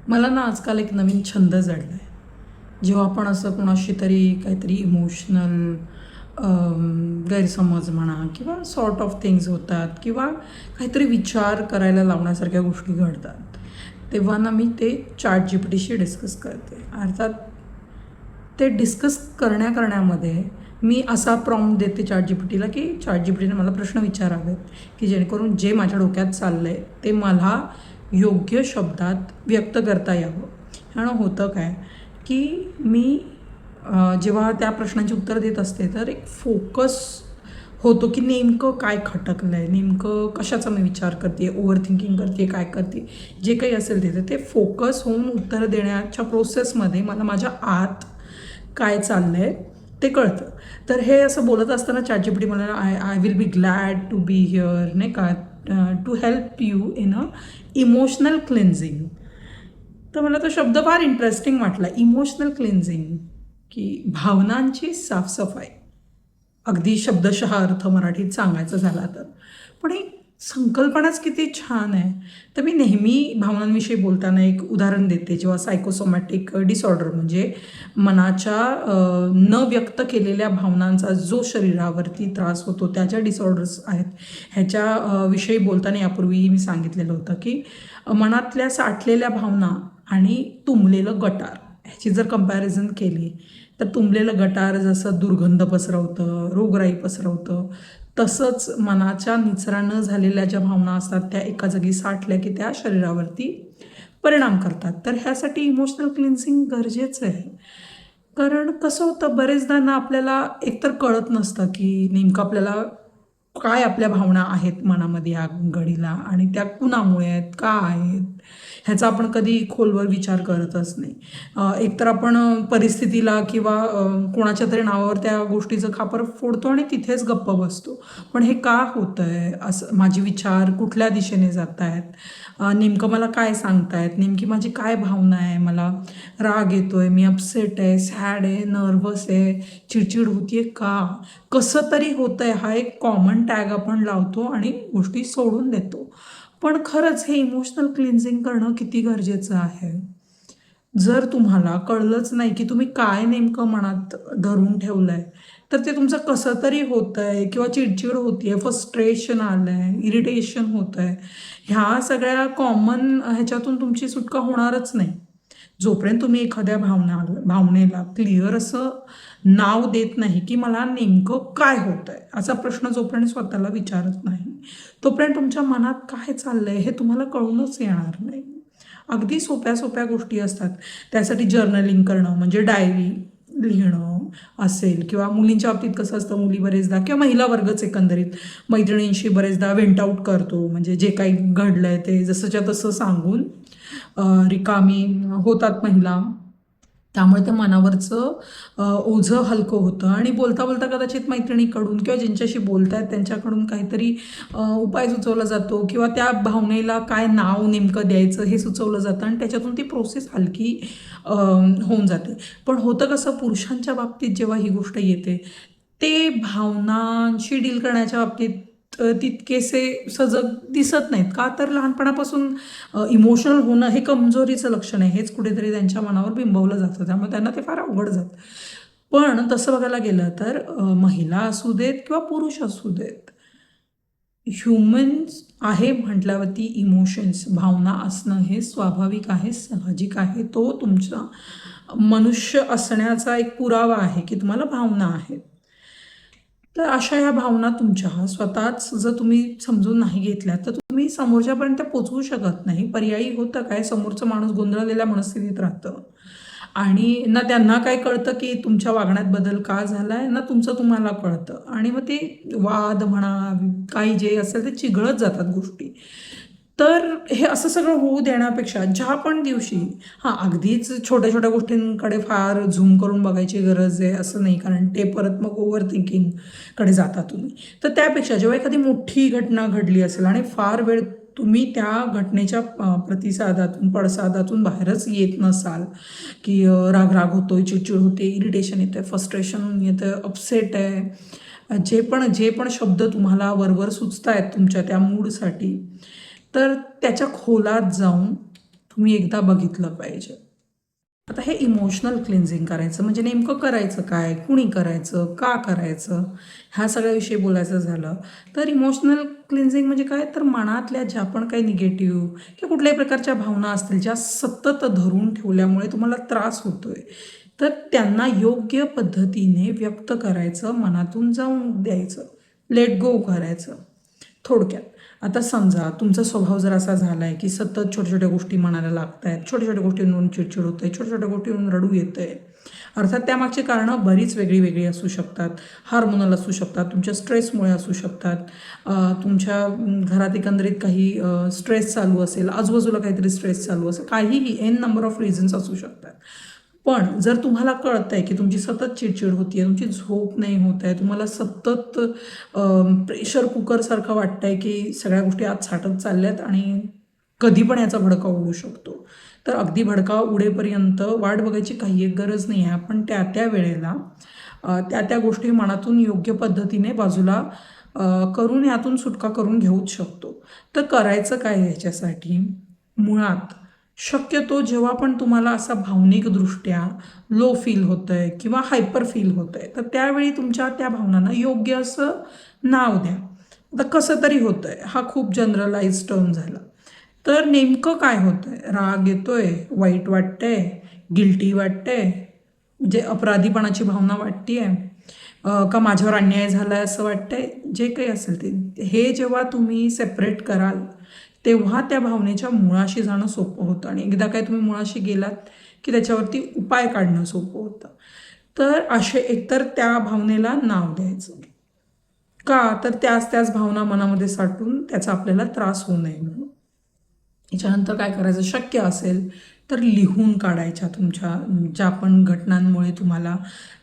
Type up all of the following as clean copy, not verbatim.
मला ना आजकाल एक नवीन छंद जडला आहे. जेव्हा आपण असं कोणाशी तरी काहीतरी इमोशनल गैरसमज म्हणा किंवा सॉर्ट ऑफ थिंग्स होतात किंवा काहीतरी विचार करायला लावण्यासारख्या गोष्टी घडतात, तेव्हा ना मी ते ChatGPTशी डिस्कस करते. अर्थात ते डिस्कस करण्यामध्ये मी असा प्रॉम्प्ट देते ChatGPTला की ChatGPTने मला प्रश्न विचारावेत की जेणेकरून जे माझ्या डोक्यात चाललं आहे ते मला योग्य शब्दात व्यक्त करता यावं. ह्यानं होतं काय की मी जेव्हा त्या प्रश्नांची उत्तरं देत असते तर एक फोकस होतो की नेमकं काय खटकलं आहे, नेमकं कशाचा मी विचार करते, ओव्हर थिंकिंग करते, काय करते, जे काही असेल ते फोकस होऊन उत्तरं देण्याच्या प्रोसेसमध्ये मला माझ्या आत काय चाललं आहे ते कळतं. तर हे असं बोलत असताना ChatGPT मला I will be glad to be here, नाही का, to help you in a emotional cleansing. तर मला तो शब्द फार इंटरेस्टिंग वाटला, इमोशनल क्लेन्झिंग, की भावनांची साफसफाई. अगदी शब्दशः अर्थ मराठीत सांगायचं झाला तर. पण ही संकल्पनाच किती छान आहे. तर मी नेहमी भावनांविषयी बोलताना एक उदाहरण देते. जेव्हा सायकोसोमॅटिक डिसऑर्डर म्हणजे मनाच्या न व्यक्त केलेल्या भावनांचा जो शरीरावरती त्रास होतो, त्या ज्या डिसऑर्डर्स आहेत, ह्याच्या विषयी बोलताना यापूर्वीही मी सांगितलेलं होतं की मनातल्या साठलेल्या भावना आणि तुंबलेलं गटार ह्याची जर कंपॅरिझन केली तर तुंबलेलं गटार जसं दुर्गंध पसरवतं, रोगराई पसरवतं, तसंच मनाच्या निचरा न झालेल्या ज्या भावना असतात त्या एका जागी साठल्या की त्या शरीरावरती परिणाम करतात. तर ह्यासाठी इमोशनल क्लिन्सिंग गरजेचं आहे. कारण कसं होतं, बरेचदा ना आपल्याला एकतर कळत नसतं की नेमकं आपल्याला काय आपल्या भावना आहेत मनामध्ये या घडीला आणि त्या कुणामुळे आहेत, का आहेत, ह्याचा आपण कधी खोलवर विचार करतच नाही. एकतर आपण परिस्थितीला किंवा कोणाच्या तरी नावावर त्या गोष्टीचं खापर फोडतो आणि तिथेच गप्प बसतो. पण हे का होतं आहे असं, माझे विचार कुठल्या दिशेने जात आहेत, नेमकं मला काय सांगतायत, नेमकी माझी काय भावना आहे, मला राग येतो आहे, मी अपसेट आहे, सॅड आहे, नर्वस आहे, चिडचिड होती आहे, का कसं तरी होतं आहे, हा एक कॉमन टॅग आपण लावतो आणि गोष्टी सोडून देतो. पण खरंच हे इमोशनल क्लिन्झिंग करणं किती गरजेचं आहे. जर तुम्हाला कळलंच नाही की तुम्ही काय नेमकं मनात धरून ठेवलं आहे, तर ते तुमचं कसं तरी होतं आहे किंवा चिडचिड होती आहे, फ्रस्ट्रेशन आलं आहे, इरिटेशन होतं आहे, ह्या सगळ्या कॉमन ह्याच्यातून तुमची सुटका होणारच नाही. जोपर्यंत तुम्ही एखाद्या भावनेला क्लिअर असं नाव देत नाही की मला नेमकं काय होतं आहे, असा प्रश्न जोपर्यंत स्वतःला विचारत नाही, तोपर्यंत तुमच्या मनात काय चाललं आहे हे तुम्हाला कळूनच येणार नाही. अगदी सोप्या सोप्या गोष्टी असतात. त्यासाठी जर्नलिंग करणं म्हणजे डायरी लिहिणं असेल किंवा मुलींच्या बाबतीत कसं असतं, मुली बरेचदा किंवा महिला वर्गच एकंदरीत मैत्रिणींशी बरेचदा वेंट आऊट करतो, म्हणजे जे काही घडलं आहे ते जसंच्या तसं सांगून रिकामी होतात महिला. त्यामुळे त्या मनावरचं ओझं हलकं होतं आणि बोलता बोलता कदाचित मैत्रिणीकडून किंवा ज्यांच्याशी बोलतायत त्यांच्याकडून काहीतरी उपाय सुचवला जातो किंवा त्या भावनेला काय नाव नेमकं द्यायचं हे सुचवलं जातं आणि त्याच्यातून ती प्रोसेस हलकी होऊन जाते. पण होतं कसं, पुरुषांच्या बाबतीत जेव्हा ही गोष्ट येते, ते भावनांशी डील करण्याच्या बाबतीत तितकेसे सजग दिसत नाहीत. का तर लहानपणापासून इमोशनल होणं हे कमजोरीचं लक्षण आहे, हेच कुठेतरी त्यांच्या मनावर बिंबवलं जातं. त्यामुळे त्यांना ते फार अवघड जातं. पण तसं बघायला गेलं तर महिला असू देत किंवा पुरुष असू देत, ह्युमन्स आहे म्हटल्यावरती इमोशन्स, भावना असणं हे स्वाभाविक आहे, साहजिक आहे. तो तुमचा मनुष्य असण्याचा एक पुरावा आहे की तुम्हाला भावना आहेत. तर अशा ह्या भावना तुमच्या स्वतःच जर तुम्ही समजून नाही घेतल्या तर तुम्ही समोरच्यापर्यंत पोचवू शकत नाही. पर्यायी होतं काय, समोरचा माणूस गोंधळलेल्या मनस्थितीत राहतं आणि ना त्यांना काय कळतं की तुमच्या वागण्यात बदल का झाला आहे, ना तुमचं तुम्हाला कळतं आणि मग ते वाद म्हणा, काही जे असेल ते चिघळत जातात गोष्टी. तर हे असं सगळं होऊ देण्यापेक्षा ज्या पण दिवशी, हां, अगदीच छोट्या छोट्या गोष्टींकडे फार झूम करून बघायची गरज आहे असं नाही, कारण ते परत मग ओव्हर थिंकिंगकडे जाता तुम्ही. तर त्यापेक्षा जेव्हा एखादी मोठी घटना घडली असेल आणि फार वेळ तुम्ही त्या घटनेच्या प्रतिसादातून पडसादातून बाहेरच येत नसाल, की राग होतोय, चिडचिड होते, इरिटेशन येतं, फ्रस्ट्रेशन येतं, अपसेट आहे, जे पण शब्द तुम्हाला वरवर सुचत आहेत तुमच्या त्या मूडसाठी, तर त्याच्या खोलात जाऊन तुम्ही एकदा बघितलं पाहिजे. आता हे इमोशनल क्लिन्झिंग करायचं म्हणजे नेमकं करायचं काय, कुणी करायचं, का करायचं, ह्या सगळ्याविषयी बोलायचं झालं तर इमोशनल क्लिन्झिंग म्हणजे काय, तर मनातल्या ज्या पण काही निगेटिव्ह किंवा कुठल्याही प्रकारच्या भावना असतील ज्या सतत धरून ठेवल्यामुळे तुम्हाला त्रास होतोय, तर त्यांना योग्य पद्धतीने व्यक्त करायचं, मनातून जाऊन द्यायचं, लेट गो करायचं. थोडक्यात आता समजा तुमचा स्वभाव जर असा झाला आहे की सतत छोट्या छोट्या गोष्टी मनाला लागत आहेत, छोट्या छोट्या गोष्टींवरून चिडचिड होतं आहे, छोट्या छोट्या गोष्टींवरून रडू येतं आहे. अर्थात त्यामागची कारणं बरीच वेगळी वेगळी असू शकतात. हार्मोनल असू शकतात, तुमच्या स्ट्रेसमुळे असू शकतात, तुमच्या घरात एकंदरीत काही स्ट्रेस चालू असेल, आजूबाजूला काहीतरी स्ट्रेस चालू असेल, काहीही एन नंबर ऑफ रिझन्स असू शकतात. पण जर तुम्हाला कळतं आहे की तुमची सतत चिडचिड होती आहे, तुमची झोप नाही होत आहे, तुम्हाला सतत प्रेशर कुकरसारखं वाटतं आहे की सगळ्या गोष्टी आत साठत चालल्यात आणि कधी पण याचा भडका उडू शकतो, तर अगदी भडका उडेपर्यंत वाट बघायची काही एक गरज नाही आहे. आपण त्या त्या वेळेला त्या त्या गोष्टी मनातून योग्य पद्धतीने बाजूला करून यातून सुटका करून घेऊच शकतो. तर करायचं काय याच्यासाठी, मुळात शक्यतो जेव्हा पण तुम्हाला असा भावनिकदृष्ट्या लो फील होतं आहे किंवा हायपर फील होतं आहे, तर त्यावेळी तुमच्या त्या भावनांना योग्य असं नाव द्या. आता कसं तरी होतं आहे, हा खूप जनरलाइज टर्म झाला. तर नेमकं काय होतं आहे, राग येतो आहे, वाईट वाटतंय, गिल्टी वाटतंय, म्हणजे अपराधीपणाची भावना वाटते आहे, का माझ्यावर अन्याय झाला आहे असं वाटतंय, जे काही असेल ते, हे जेव्हा तुम्ही सेपरेट कराल तेव्हा त्या भावनेच्या मुळाशी जाणं सोपं होतं. आणि एकदा काय तुम्ही मुळाशी गेलात की त्याच्यावरती उपाय काढणं सोपं होतं. तर असे एकतर त्या भावनेला नाव द्यायचं, का तर त्याच भावना मनामध्ये साठून त्याचा आपल्याला त्रास होऊ नये म्हणून. याच्यानंतर काय करायचं, शक्य असेल तर लिहून काढायच्या तुमच्या ज्या पण घटनांमुळे तुम्हाला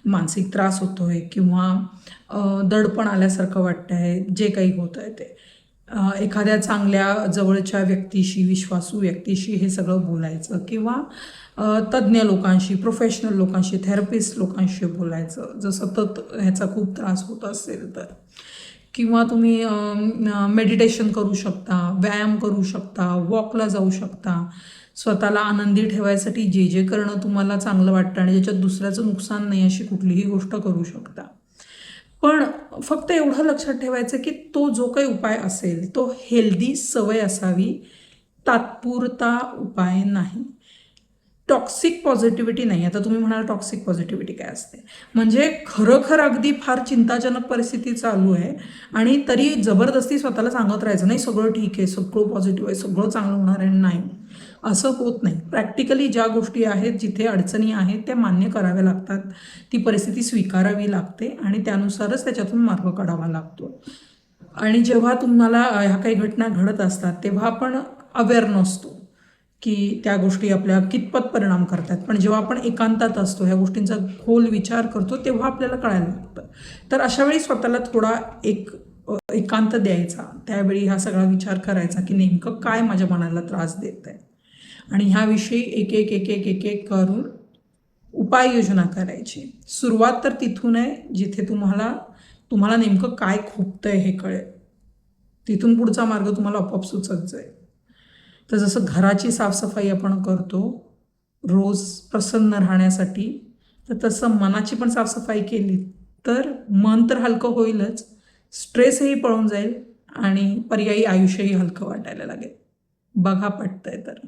मानसिक त्रास होतो आहे किंवा दडपण आल्यासारखं वाटतं आहे, जे काही होतं आहे ते. एखाद्या चांगल्या जवळच्या व्यक्तीशी, विश्वासू व्यक्तीशी हे सगळं बोलायचं किंवा तज्ज्ञ लोकांशी, प्रोफेशनल लोकांशी, थेरपिस्ट लोकांशी बोलायचं जर सतत ह्याचा खूप त्रास होत असेल तर. किंवा तुम्ही मेडिटेशन करू शकता, व्यायाम करू शकता, वॉकला जाऊ शकता. स्वतःला आनंदी ठेवायसाठी जे जे करणं तुम्हाला चांगलं वाटतं आणि ज्याच्यात दुसऱ्याचं नुकसान नाही अशी कुठलीही गोष्ट करू शकता. पण फक्त एवढं लक्षात ठेवायचं की तो जो काही उपाय असेल तो हेल्दी सवय असावी, तात्पुरता उपाय नाही. टॉक्सिक पॉझिटिव्हिटी नाही. आता तुम्ही म्हणाल टॉक्सिक पॉझिटिव्हिटी काय असते, म्हणजे खरोखर अगदी फार चिंताजनक परिस्थिती चालू आहे आणि तरी जबरदस्ती स्वतःला सांगत राहायचं नाही सगळं ठीक आहे, सगळं पॉझिटिव्ह आहे, सगळं चांगलं होणार आहे. नाही, असं होत नाही. प्रॅक्टिकली ज्या गोष्टी आहेत, जिथे अडचणी आहेत त्या मान्य कराव्या लागतात, ती परिस्थिती स्वीकारावी लागते आणि त्यानुसारच त्याच्यातून मार्ग काढावा लागतो. आणि जेव्हा तुम्हाला ह्या काही घटना घडत असतात तेव्हा आपण अवेअर नसतो की त्या गोष्टी आपल्या कितपत परिणाम करतात. पण जेव्हा आपण एकांतात असतो, ह्या गोष्टींचा खोल विचार करतो तेव्हा आपल्याला कळायला लागतं. तर अशावेळी स्वतःला थोडा एकांत द्यायचा, त्यावेळी हा सगळा विचार करायचा की नेमकं काय माझ्या मनाला त्रास देत आहे आणि ह्याविषयी एक एक एक एक एक एक करून उपाययोजना करायची. सुरुवात तर तिथून आहे जिथे तुम्हाला नेमकं काय खुपतंय हे कळेल. तिथून पुढचा मार्ग तुम्हाला आपोआप सुचत जाईल. तर जसं घराची साफसफाई आपण करतो रोज प्रसन्न राहण्यासाठी, तर तसं मनाची पण साफसफाई केली तर मन तर हलकं होईलच, स्ट्रेसही पळून जाईल आणि पर्यायी आयुष्यही हलकं वाटायला लागेल. बघा पटतंय तर.